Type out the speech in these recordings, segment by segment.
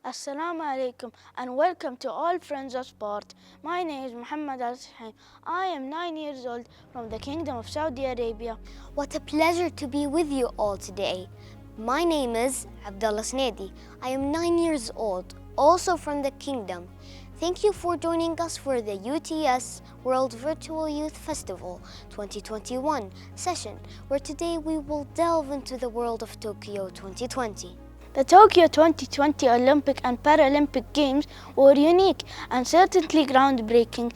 Assalamu alaikum and welcome to all friends of sport. My name is Muhammad Al Sahim. I am 9 years old from the Kingdom of Saudi Arabia. What a pleasure to be with you all today. My name is Abdullah Snedi. I am 9 years old, also from the Kingdom. Thank you for joining us for the UTS World Virtual Youth Festival 2021 session, where today we will delve into the world of Tokyo 2020. The Tokyo 2020 Olympic and Paralympic Games were unique and certainly groundbreaking,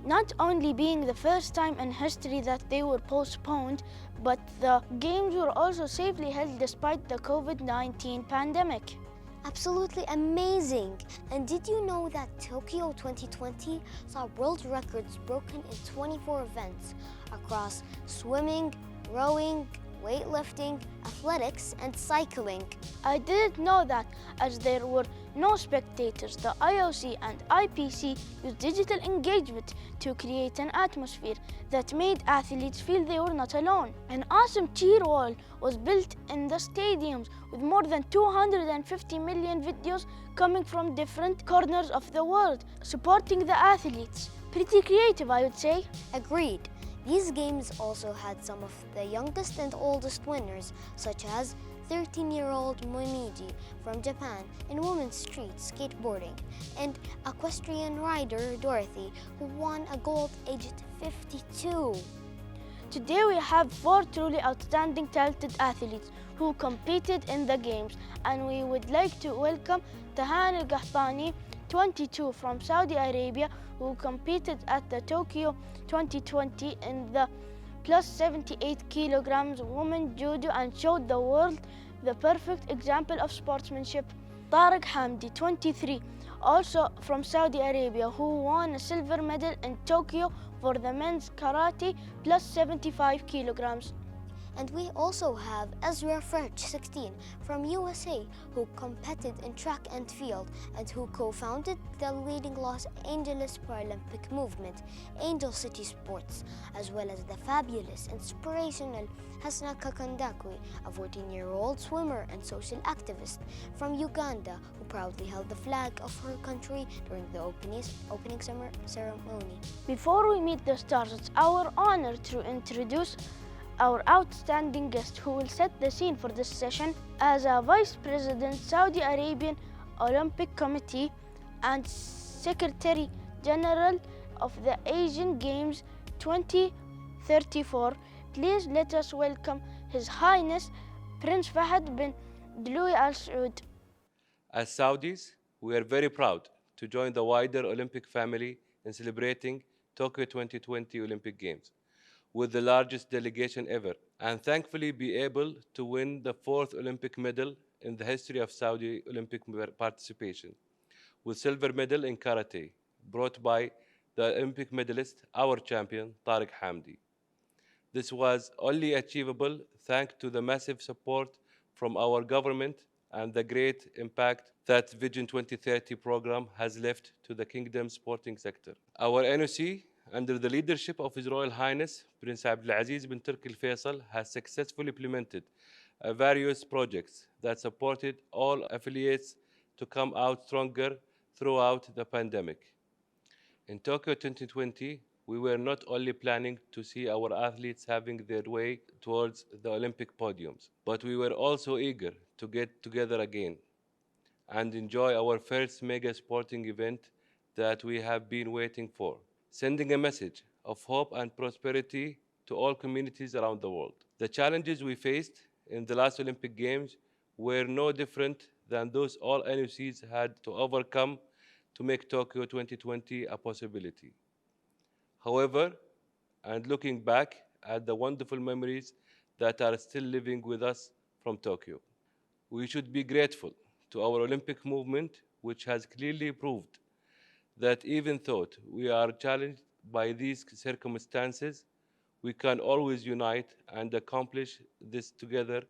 not only being the first time in history that they were postponed, but the Games were also safely held despite the COVID-19 pandemic. Absolutely amazing! And did you know that Tokyo 2020 saw world records broken in 24 events across swimming, rowing, weightlifting, athletics, and cycling? I didn't know that, as there were no spectators. The IOC and IPC used digital engagement to create an atmosphere that made athletes feel they were not alone. An awesome cheer wall was built in the stadiums with more than 250 million videos coming from different corners of the world, supporting the athletes. Pretty creative, I would say. Agreed. These games also had some of the youngest and oldest winners, such as 13-year-old Momiji from Japan in women's street skateboarding, and equestrian rider Dorothy, who won a gold aged 52. Today we have 4 truly outstanding talented athletes who competed in the games, and we would like to welcome Tahan Al-Qahtani, 22, from Saudi Arabia, who competed at the Tokyo 2020 in the plus 78 kilograms women judo and showed the world the perfect example of sportsmanship. Tariq Hamdi, 23, also from Saudi Arabia, who won a silver medal in Tokyo for the men's karate plus 75 kilograms. And we also have Ezra French, 16, from USA, who competed in track and field and who co-founded the leading Los Angeles Paralympic movement, Angel City Sports, as well as the fabulous, inspirational Hasna Kakandakwe, a 14-year-old swimmer and social activist from Uganda, who proudly held the flag of her country during the opening ceremony. Before we meet the stars, it's our honor to introduce our outstanding guest who will set the scene for this session as a Vice President, Saudi Arabian Olympic Committee and Secretary General of the Asian Games 2034. Please let us welcome His Highness Prince Fahad bin Dului Al Saud. As Saudis, we are very proud to join the wider Olympic family in celebrating Tokyo 2020 Olympic Games with the largest delegation ever, and thankfully be able to win the 4th Olympic medal in the history of Saudi Olympic participation, with silver medal in karate, brought by the Olympic medalist, our champion, Tariq Hamdi. This was only achievable thanks to the massive support from our government and the great impact that Vision 2030 program has left to the kingdom's sporting sector. Our NOC, under the leadership of His Royal Highness Prince Abdulaziz bin Turki Al Faisal, has successfully implemented various projects that supported all affiliates to come out stronger throughout the pandemic. In Tokyo 2020, we were not only planning to see our athletes having their way towards the Olympic podiums, but we were also eager to get together again and enjoy our first mega sporting event that we have been waiting for, sending a message of hope and prosperity to all communities around the world. The challenges we faced in the last Olympic Games were no different than those all NOCs had to overcome to make Tokyo 2020 a possibility. However, and looking back at the wonderful memories that are still living with us from Tokyo, we should be grateful to our Olympic movement, which has clearly proved that even though we are challenged by these circumstances, we can always unite and accomplish this together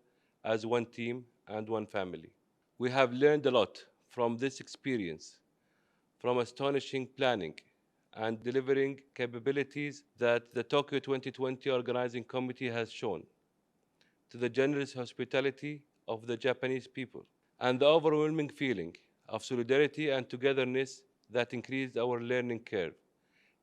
as one team and one family. We have learned a lot from this experience, from astonishing planning and delivering capabilities that the Tokyo 2020 Organizing Committee has shown, to the generous hospitality of the Japanese people, and the overwhelming feeling of solidarity and togetherness that increased our learning curve,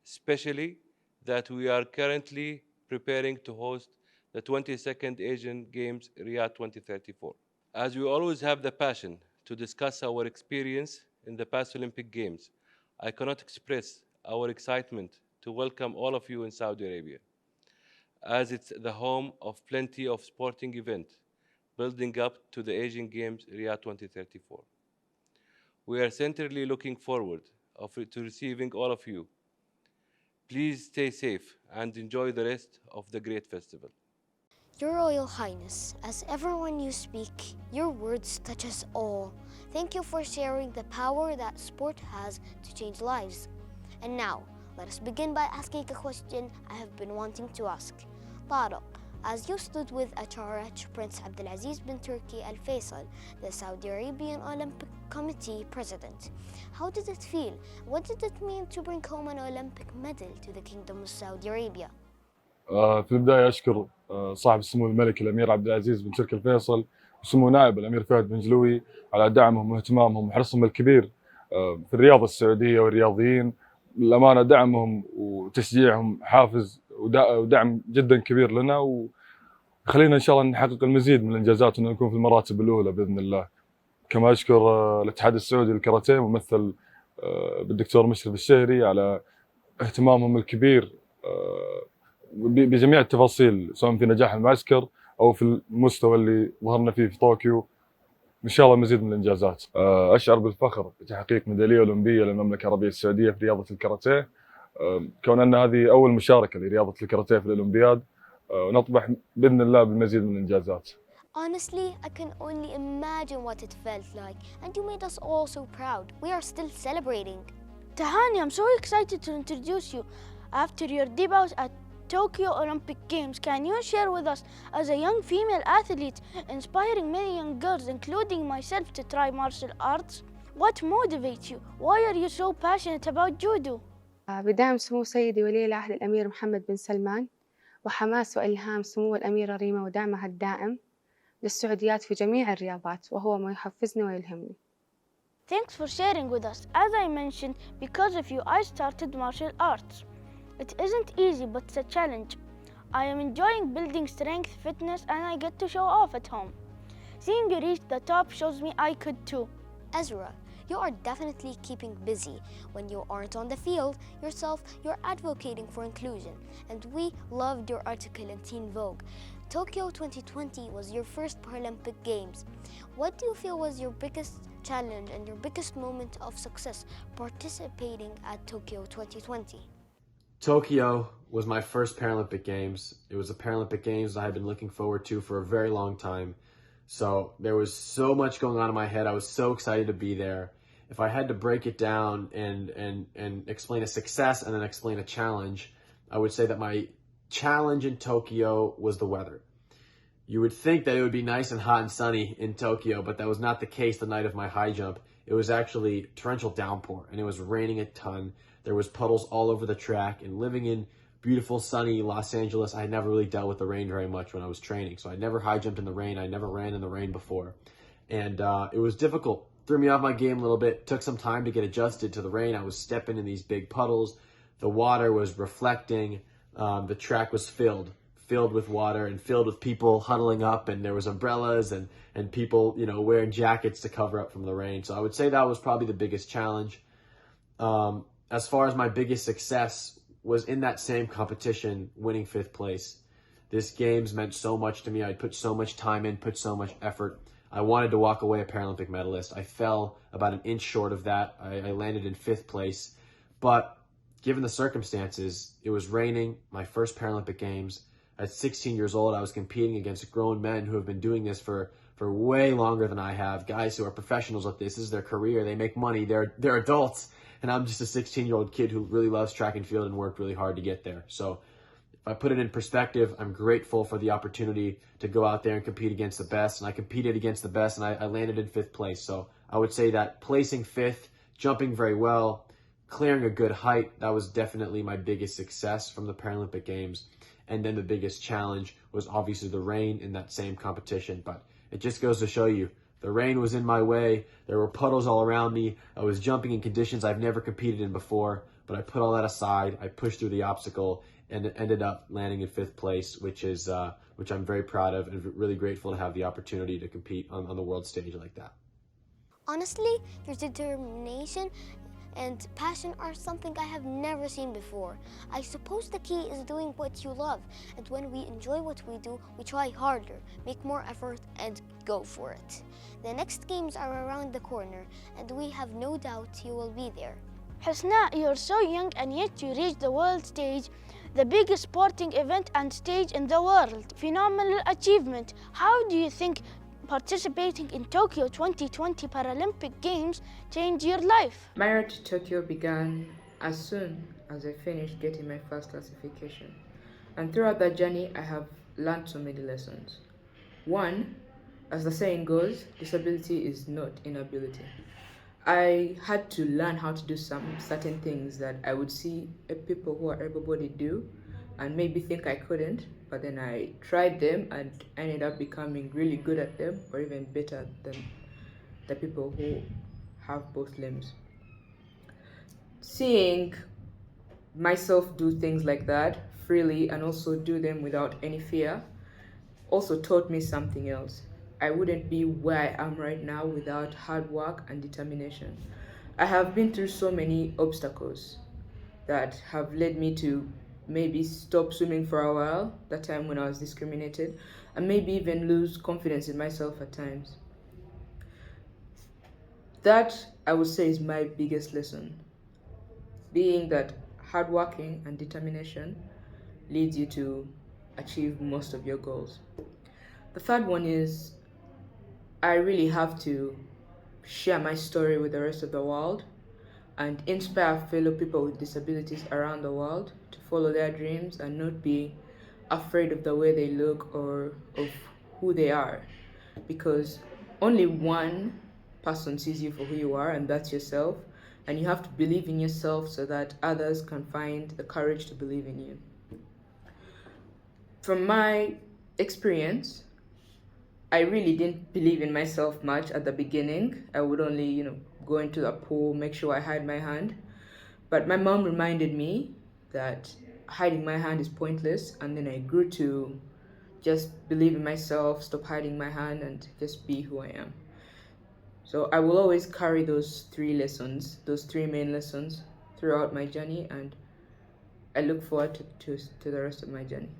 especially that we are currently preparing to host the 22nd Asian Games Riyadh 2034. As we always have the passion to discuss our experience in the past Olympic Games, I cannot express our excitement to welcome all of you in Saudi Arabia, as it's the home of plenty of sporting events building up to the Asian Games Riyadh 2034. We are sincerely looking forward to receiving all of you. Please stay safe and enjoy the rest of the great festival. Your Royal Highness, as ever when you speak, your words touch us all. Thank you for sharing the power that sport has to change lives. And now, let us begin by asking a question I have been wanting to ask. Tariq, as you stood with HRH Prince Abdulaziz bin Turki Al Faisal, the Saudi Arabian Olympic Committee President, how did it feel? What did it mean to bring home an Olympic medal to the Kingdom of Saudi Arabia? في البداية أشكر صاحب السمو الملكي الأمير عبد العزيز بن تركي الفيصل وسمو نائب الأمير فهد بن جلوي على دعمهم واهتمامهم وحرصهم الكبير في الرياضة السعودية والرياضيين. للأمانة دعمهم وتشجيعهم حافز ودعم جدا كبير لنا، وخلينا إن شاء الله نحقق المزيد من الإنجازات وأن نكون في المراتب الأولى بإذن الله. كما أشكر الاتحاد السعودي للكاراتيه ممثل بالدكتور مشرف الشهري على اهتمامهم الكبير بجميع التفاصيل، سواء في نجاح المعسكر أو في المستوى اللي ظهرنا فيه في طوكيو. إن شاء الله مزيد من الإنجازات. أشعر بالفخر بتحقيق ميدالية أولمبية للمملكة العربية السعودية في رياضة الكاراتيه، كون أن هذه أول مشاركة لرياضة الكاراتيه في الأولمبياد، ونطمح بإذن الله بالمزيد من الإنجازات. Honestly, I can only imagine what it felt like, and you made us all so proud. We are still celebrating. Tahani, I'm so excited to introduce you. After your debut at Tokyo Olympic Games, can you share with us, as a young female athlete, inspiring many young girls, including myself, to try martial arts? What motivates you? Why are you so passionate about judo? بدعم سمو سيدي ولي العهد الأمير محمد بن سلمان، وحماس وإلهام سمو الأميرة ريما ودعمها الدائم للسعوديات في جميع الرياضات، وهو ما يحفزني ويلهمني. Thanks for sharing with us. As I mentioned, because of you, I started martial arts. It isn't easy, but it's a challenge. I am enjoying building strength, fitness, and I get to show off at home. Seeing you reach the top shows me I could too. Ezra, you are definitely keeping busy. When you aren't on the field yourself, you're advocating for inclusion, and we loved your article in Teen Vogue. Tokyo 2020 was your first Paralympic Games. What do you feel was your biggest challenge and your biggest moment of success participating at Tokyo 2020? Tokyo was my first Paralympic Games. It was a Paralympic Games I had been looking forward to for a very long time. So there was so much going on in my head. I was so excited to be there. If I had to break it down and explain a success and then explain a challenge, I would say that my challenge in Tokyo was the weather. You would think that it would be nice and hot and sunny in Tokyo, but that was not the case the night of my high jump. It was actually torrential downpour, and it was raining a ton. There was puddles all over the track, and living in beautiful, sunny Los Angeles, I had never really dealt with the rain very much when I was training. So I never high jumped in the rain. I never ran in the rain before. And it was difficult. Threw me off my game a little bit. Took some time to get adjusted to the rain. I was stepping in these big puddles. The water was reflecting. The track was filled with water and filled with people huddling up, and there was umbrellas and people, wearing jackets to cover up from the rain. So I would say that was probably the biggest challenge. As far as my biggest success was in that same competition, winning 5th place. This games meant so much to me. I put so much time in, put so much effort. I wanted to walk away a Paralympic medalist. I fell about an inch short of that. I landed in 5th place. But given the circumstances, it was raining, my first Paralympic Games. At 16 years old, I was competing against grown men who have been doing this for way longer than I have. Guys who are professionals at this. This is their career. They make money. They're adults. And I'm just a 16-year-old kid who really loves track and field and worked really hard to get there. So if I put it in perspective, I'm grateful for the opportunity to go out there and compete against the best. And I competed against the best, and I landed in 5th place. So I would say that placing 5th, jumping very well, clearing a good height, that was definitely my biggest success from the Paralympic Games. And then the biggest challenge was obviously the rain in that same competition. But it just goes to show you, The rain was in my way. There were puddles all around me. I was jumping in conditions I've never competed in before, but I put all that aside. I pushed through the obstacle and ended up landing in 5th place, which I'm very proud of and really grateful to have the opportunity to compete on the world stage like that. Honestly, your determination and passion are something I have never seen before. I suppose the key is doing what you love, and when we enjoy what we do, we try harder, make more effort, and go for it. The next games are around the corner, and we have no doubt you will be there. Hasna, you're so young and yet you reached the world stage, the biggest sporting event and stage in the world. Phenomenal achievement. How do you think participating in Tokyo 2020 Paralympic Games changed your life? My road to Tokyo began as soon as I finished getting my first classification. And throughout that journey, I have learned so many lessons. One, as the saying goes, disability is not inability. I had to learn how to do some certain things that I would see people who are able-bodied do and maybe think I couldn't, but then I tried them and ended up becoming really good at them, or even better than the people who have both limbs. Seeing myself do things like that freely and also do them without any fear also taught me something else. I wouldn't be where I am right now without hard work and determination. I have been through so many obstacles that have led me to maybe stop swimming for a while, that time when I was discriminated, and maybe even lose confidence in myself at times. That, I would say, is my biggest lesson, being that hardworking and determination leads you to achieve most of your goals. The third one is I really have to share my story with the rest of the world and inspire fellow people with disabilities around the world to follow their dreams and not be afraid of the way they look or of who they are, because only one person sees you for who you are, and that's yourself, and you have to believe in yourself so that others can find the courage to believe in you. From my experience, I really didn't believe in myself much at the beginning. I would only, go into the pool, make sure I hide my hand. But my mom reminded me that hiding my hand is pointless, and then I grew to just believe in myself, stop hiding my hand, and just be who I am. So I will always carry those three main lessons throughout my journey, and I look forward to the rest of my journey.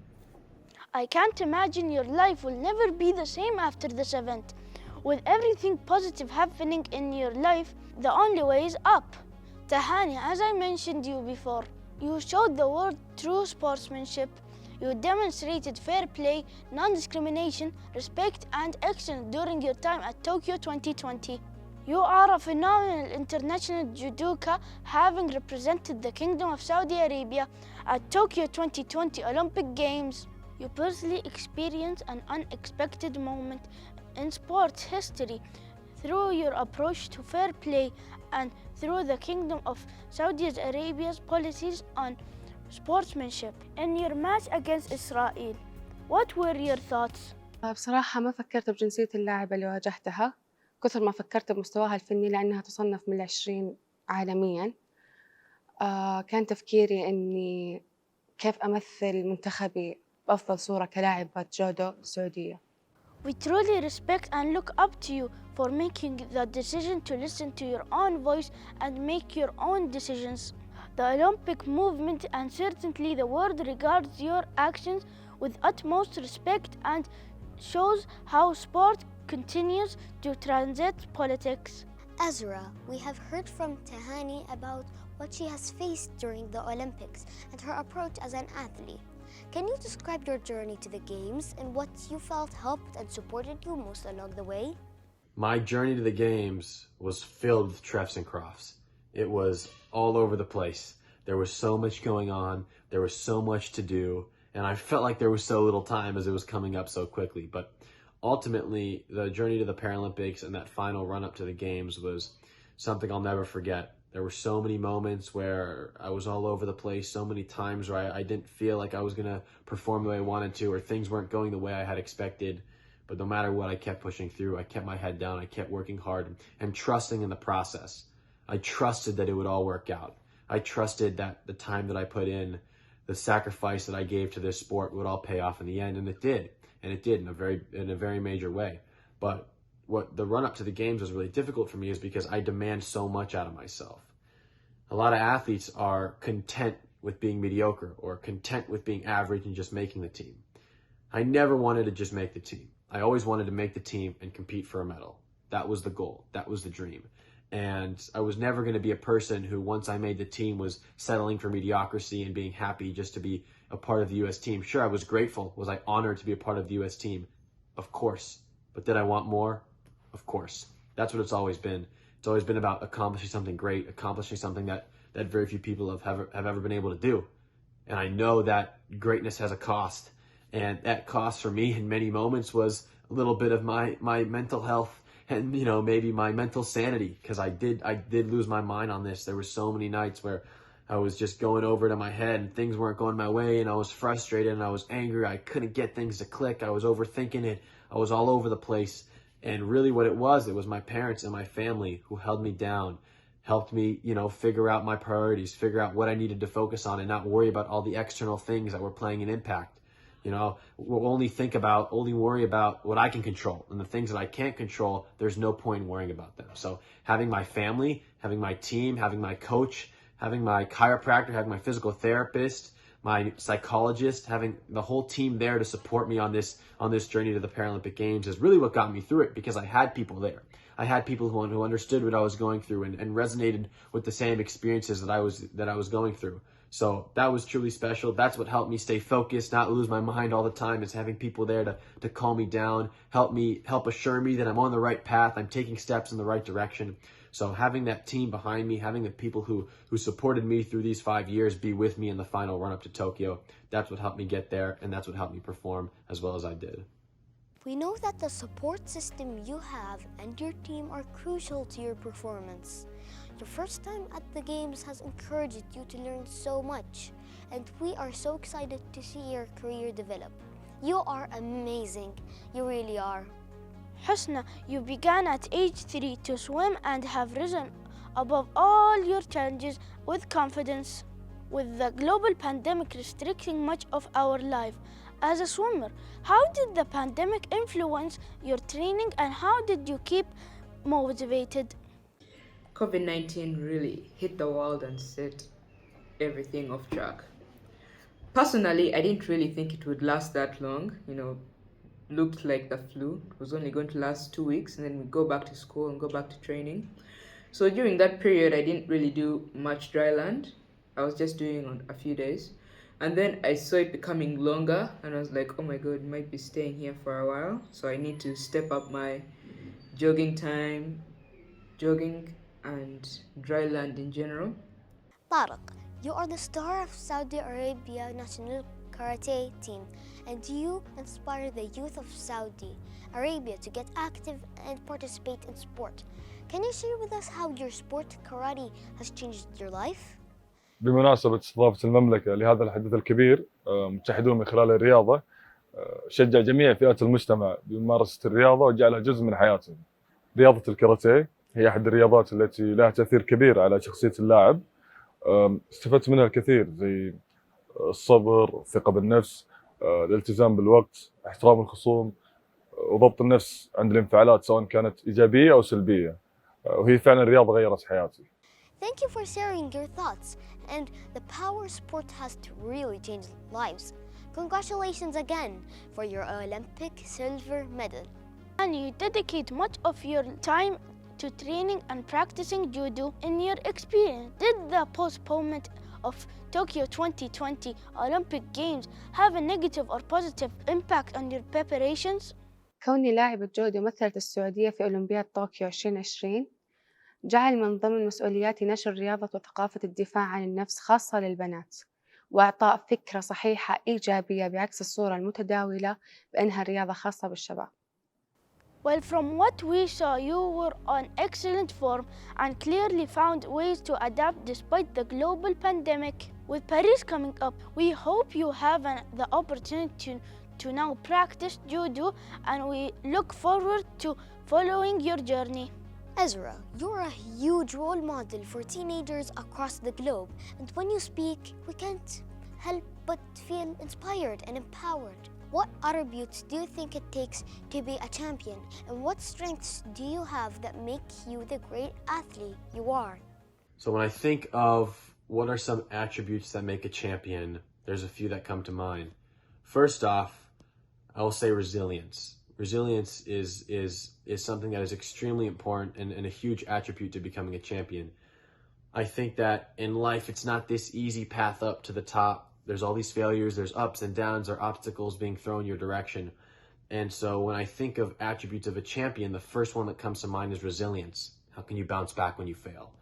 I can't imagine your life will never be the same after this event. With everything positive happening in your life, the only way is up. Tahani, as I mentioned you before, you showed the world true sportsmanship. You demonstrated fair play, non-discrimination, respect and excellence during your time at Tokyo 2020. You are a phenomenal international judoka, having represented the Kingdom of Saudi Arabia at Tokyo 2020 Olympic Games. You personally experienced an unexpected moment in sports history through your approach to fair play and through the Kingdom of Saudi Arabia's policies on sportsmanship. In your match against Israel, what were your thoughts? بصراحة ما فكرت بجنسية اللاعبة اللي واجهتها كثر ما فكرت بمستواها الفني لأنها تصنف من 20 عالمياً. كان تفكيري إني كيف أمثل منتخبي بأفضل صورة كلاعبة جودو سعودية. We truly respect and look up to you for making the decision to listen to your own voice and make your own decisions. The Olympic movement and certainly the world regards your actions with utmost respect and shows how sport continues to transcend politics. Ezra, we have heard from Tahani about what she has faced during the Olympics and her approach as an athlete. Can you describe your journey to the Games and what you felt helped and supported you most along the way? My journey to the Games was filled with trefs and crofts. It was all over the place. There was so much going on. There was so much to do. And I felt like there was so little time as it was coming up so quickly. But ultimately, the journey to the Paralympics and that final run up to the Games was something I'll never forget. There were so many moments where I was all over the place, so many times where I didn't feel like I was going to perform the way I wanted to, or things weren't going the way I had expected. But no matter what, I kept pushing through. I kept my head down. I kept working hard and trusting in the process. I trusted that it would all work out. I trusted that the time that I put in, the sacrifice that I gave to this sport would all pay off in the end, and it did. And it did in a very major way. But what the run up to the games was really difficult for me is because I demand so much out of myself. A lot of athletes are content with being mediocre or content with being average and just making the team. I never wanted to just make the team. I always wanted to make the team and compete for a medal. That was the goal. That was the dream. And I was never going to be a person who, once I made the team, was settling for mediocrity and being happy just to be a part of the U.S. team. Sure, I was grateful. Was I honored to be a part of the U.S. team? Of course. But did I want more? Of course. That's what it's always been. It's always been about accomplishing something great, accomplishing something that very few people have ever been able to do. And I know that greatness has a cost. And that cost for me in many moments was a little bit of my mental health and, you know, maybe my mental sanity, because I did lose my mind on this. There were so many nights where I was just going over it in my head and things weren't going my way and I was frustrated and I was angry. I couldn't get things to click. I was overthinking it. I was all over the place. And really what it was my parents and my family who held me down, helped me, you know, figure out my priorities, figure out what I needed to focus on and not worry about all the external things that were playing an impact. You know, we'll only worry about what I can control, and the things that I can't control, there's no point in worrying about them. So having my family, having my team, having my coach, having my chiropractor, having my physical therapist, my psychologist, having the whole team there to support me on this journey to the Paralympic Games is really what got me through it, because I had people there. I had people who understood what I was going through and resonated with the same experiences that I was going through. So that was truly special. That's what helped me stay focused, not lose my mind all the time, is having people there to calm me down, help assure me that I'm on the right path, I'm taking steps in the right direction. So having that team behind me, having the people who supported me through these 5 years be with me in the final run up to Tokyo, that's what helped me get there, and that's what helped me perform as well as I did. We know that the support system you have and your team are crucial to your performance. Your first time at the Games has encouraged you to learn so much, and we are so excited to see your career develop. You are amazing. You really are. Husna, you began at age 3 to swim and have risen above all your challenges with confidence. With the global pandemic restricting much of our life as a swimmer, how did the pandemic influence your training and how did you keep motivated? COVID-19 really hit the world and set everything off track. Personally, I didn't really think it would last that long. You know, looked like the flu. It was only going to last 2 weeks and then we go back to school and go back to training. So during that period, I didn't really do much dry land. I was just doing on a few days. And then I saw it becoming longer and I was like, oh my God, it might be staying here for a while. So I need to step up my jogging time, and dry land in general. Tariq, you are the star of Saudi Arabia national karate team, and you inspire the youth of Saudi Arabia to get active and participate in sport. Can you share with us how your sport karate has changed your life? بمناسبة استضافة المملكة لهذا الحدث الكبير، متحدون من خلال الرياضة شجع جميع فئات المجتمع بممارسة الرياضة وجعلها جزء من حياتهم. رياضة الكاراتيه هي أحد الرياضات التي لها تأثير كبير على شخصية اللاعب. استفدت منها الكثير، زي الصبر، الثقة بالنفس، الالتزام بالوقت، احترام الخصوم، وضبط النفس عند الانفعالات سواء كانت إيجابية أو سلبية. وهي فعلا الرياضة غيرت حياتي. Thank you for sharing your thoughts and the power sport has to really change lives. Congratulations again for your Olympic silver medal. And you dedicate much of your time to training and practicing judo. In your experience, did the postponement of Tokyo 2020 Olympic Games have a negative or positive impact on your preparations? كوني لاعبة جودو مثلت السعودية في أولمبياد طوكيو 2020 جعل من ضمن مسؤولياتي نشر رياضة وثقافة الدفاع عن النفس خاصة للبنات، وإعطاء فكرة صحيحة إيجابية بعكس الصورة المتداولة بأنها رياضة خاصة بالشباب. Well, from what we saw, you were on excellent form and clearly found ways to adapt despite the global pandemic. With Paris coming up, we hope you have the opportunity to now practice judo, and we look forward to following your journey. Ezra, you're a huge role model for teenagers across the globe, and when you speak, we can't help but feel inspired and empowered. What attributes do you think it takes to be a champion, and what strengths do you have that make you the great athlete you are? So when I think of what are some attributes that make a champion, there's a few that come to mind. First off, I will say resilience. Resilience is something that is extremely important and a huge attribute to becoming a champion. I think that in life, it's not this easy path up to the top. There's all these failures, there's ups and downs, there are obstacles being thrown your direction. And so when I think of attributes of a champion, the first one that comes to mind is resilience. How can you bounce back when you fail?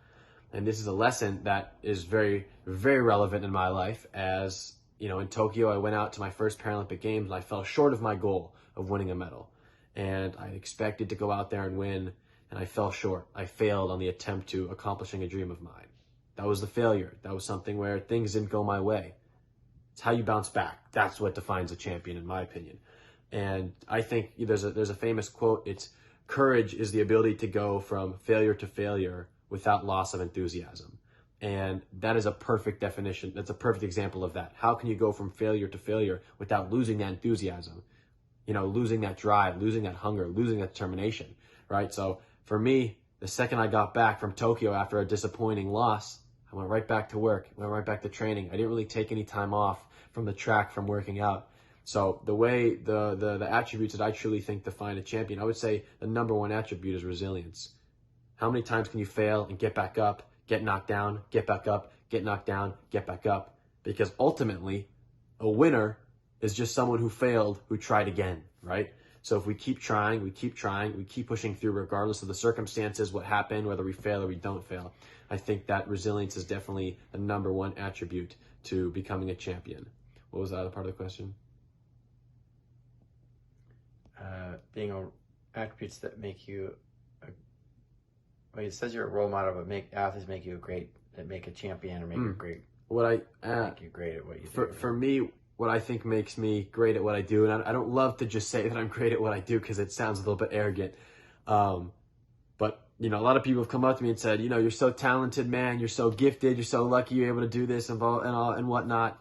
And this is a lesson that is very, very relevant in my life. As you know, in Tokyo, I went out to my first Paralympic Games and I fell short of my goal of winning a medal. And I expected to go out there and win, and I fell short. I failed on the attempt to accomplishing a dream of mine. That was the failure. That was something where things didn't go my way. It's how you bounce back. That's what defines a champion, in my opinion. And I think there's a famous quote. It's courage is the ability to go from failure to failure without loss of enthusiasm. And that is a perfect definition. That's a perfect example of that. How can you go from failure to failure without losing that enthusiasm? You know, losing that drive, losing that hunger, losing that determination, right? So for me, the second I got back from Tokyo after a disappointing loss, I went right back to work, went right back to training. I didn't really take any time off from the track, from working out. So the way, the attributes that I truly think define a champion, I would say the number one attribute is resilience. How many times can you fail and get back up, get knocked down, get back up, get knocked down, get back up? Because ultimately, a winner is just someone who failed, who tried again, right? So if we keep trying, we keep pushing through regardless of the circumstances, what happened, whether we fail or we don't fail. I think that resilience is definitely the number one attribute to becoming a champion. What was the other part of the question? Attributes that make you, well, it says you're a role model, but make athletes make you make a champion or make you great. Make you great at what you do. For me, what I think makes me great at what I do, and I don't love to just say that I'm great at what I do because it sounds a little bit arrogant. But you know, a lot of people have come up to me and said, you know, you're so talented, man. You're so gifted. You're so lucky you're able to do this and whatnot.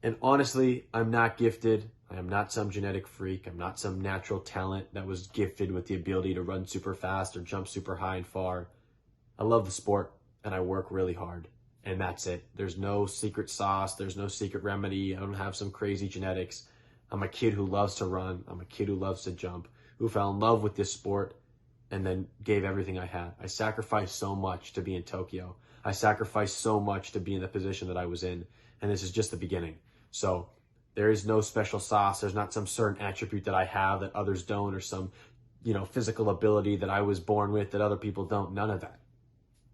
And honestly, I'm not gifted. I am not some genetic freak. I'm not some natural talent that was gifted with the ability to run super fast or jump super high and far. I love the sport and I work really hard. And that's it. There's no secret sauce. There's no secret remedy. I don't have some crazy genetics. I'm a kid who loves to run. I'm a kid who loves to jump, who fell in love with this sport and then gave everything I had. I sacrificed so much to be in Tokyo. I sacrificed so much to be in the position that I was in. And this is just the beginning. So there is no special sauce. There's not some certain attribute that I have that others don't, or some, you know, physical ability that I was born with that other people don't. None of that.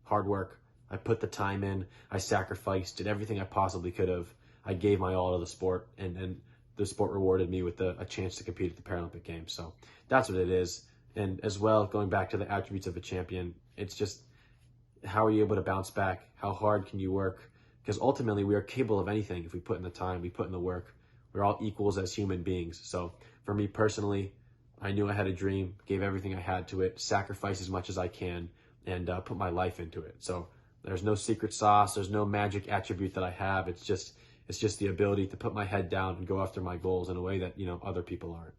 Hard work. I put the time in. I sacrificed, did everything I possibly could have. I gave my all to the sport, and the sport rewarded me with a chance to compete at the Paralympic Games. So that's what it is. And as well, going back to the attributes of a champion, it's just how are you able to bounce back? How hard can you work? Because ultimately, we are capable of anything if we put in the time, we put in the work. We're all equals as human beings. So for me personally, I knew I had a dream, gave everything I had to it, sacrificed as much as I can, and put my life into it. So there's no secret sauce. There's no magic attribute that I have. It's just the ability to put my head down and go after my goals in a way that, you know, other people aren't.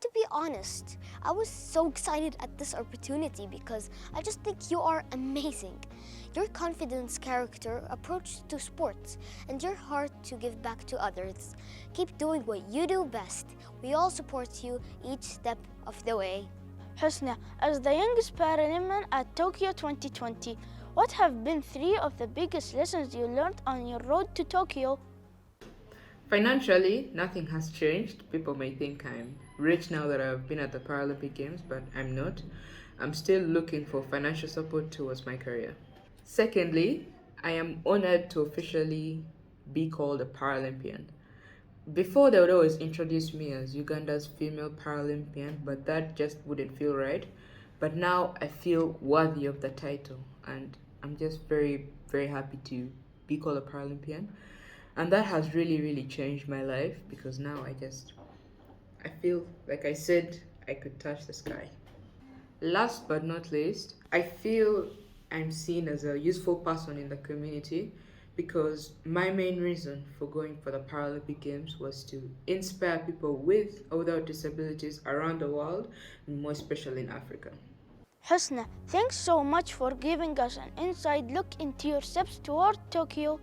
To be honest, I was so excited at this opportunity because I just think you are amazing. Your confidence, character, approach to sports, and your heart to give back to others. Keep doing what you do best. We all support you each step of the way. Husna, as the youngest Paralympian at Tokyo 2020, what have been 3 of the biggest lessons you learned on your road to Tokyo? Financially, nothing has changed. People may think I'm rich now that I've been at the Paralympic Games, but I'm not. I'm still looking for financial support towards my career. Secondly, I am honored to officially be called a Paralympian. Before, they would always introduce me as Uganda's female Paralympian, but that just wouldn't feel right. But now I feel worthy of the title, and I'm just very, very happy to be called a Paralympian. And that has really, really changed my life, because now I feel, like I said, I could touch the sky. Last but not least, I feel I'm seen as a useful person in the community because my main reason for going for the Paralympic Games was to inspire people with or without disabilities around the world, and more especially in Africa. Husna, thanks so much for giving us an inside look into your steps toward Tokyo.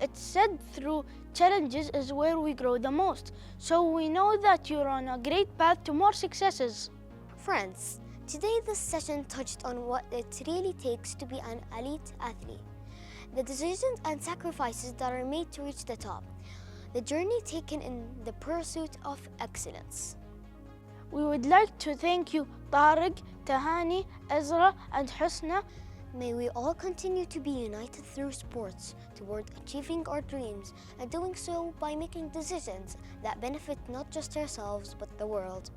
It's said through challenges is where we grow the most, so we know that you're on a great path to more successes. Friends, today this session touched on what it really takes to be an elite athlete, the decisions and sacrifices that are made to reach the top, the journey taken in the pursuit of excellence. We would like to thank you, Tariq, Tahani, Ezra, and Husna. May we all continue to be united through sports toward achieving our dreams and doing so by making decisions that benefit not just ourselves but the world.